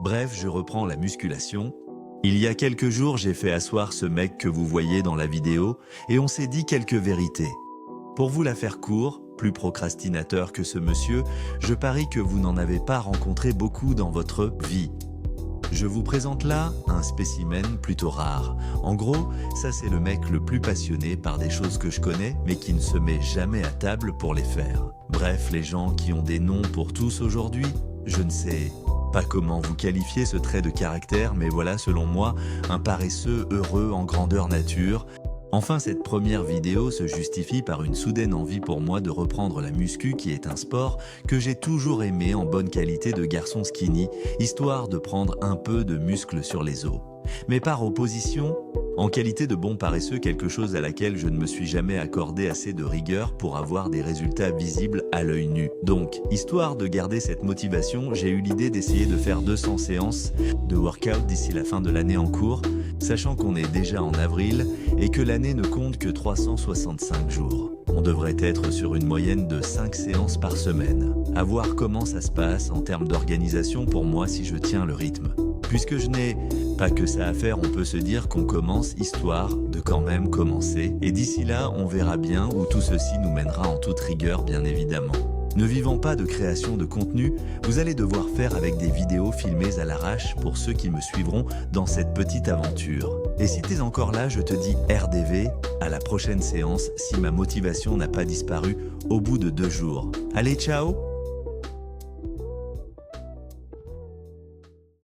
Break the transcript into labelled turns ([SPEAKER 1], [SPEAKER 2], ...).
[SPEAKER 1] Bref, je reprends la musculation. Il y a quelques jours, j'ai fait asseoir ce mec que vous voyez dans la vidéo et on s'est dit quelques vérités. Pour vous la faire court, plus procrastinateur que ce monsieur, je parie que vous n'en avez pas rencontré beaucoup dans votre vie. Je vous présente là un spécimen plutôt rare. En gros, ça c'est le mec le plus passionné par des choses que je connais, mais qui ne se met jamais à table pour les faire. Bref, les gens qui ont des noms pour tous aujourd'hui, je ne sais pas comment vous qualifier ce trait de caractère, mais voilà selon moi, un paresseux heureux en grandeur nature. Enfin, cette première vidéo se justifie par une soudaine envie pour moi de reprendre la muscu qui est un sport que j'ai toujours aimé en bonne qualité de garçon skinny, histoire de prendre un peu de muscle sur les os. Mais par opposition, en qualité de bon paresseux, quelque chose à laquelle je ne me suis jamais accordé assez de rigueur pour avoir des résultats visibles à l'œil nu. Donc, histoire de garder cette motivation, j'ai eu l'idée d'essayer de faire 200 séances de workout d'ici la fin de l'année en cours, sachant qu'on est déjà en avril et que l'année ne compte que 365 jours. On devrait être sur une moyenne de 5 séances par semaine. À voir comment ça se passe en termes d'organisation pour moi si je tiens le rythme. Puisque je n'ai pas que ça à faire, on peut se dire qu'on commence histoire de quand même commencer. Et d'ici là, on verra bien où tout ceci nous mènera en toute rigueur, bien évidemment. Ne vivant pas de création de contenu, vous allez devoir faire avec des vidéos filmées à l'arrache pour ceux qui me suivront dans cette petite aventure. Et si t'es encore là, je te dis RDV, à la prochaine séance si ma motivation n'a pas disparu au bout de 2 jours. Allez, ciao!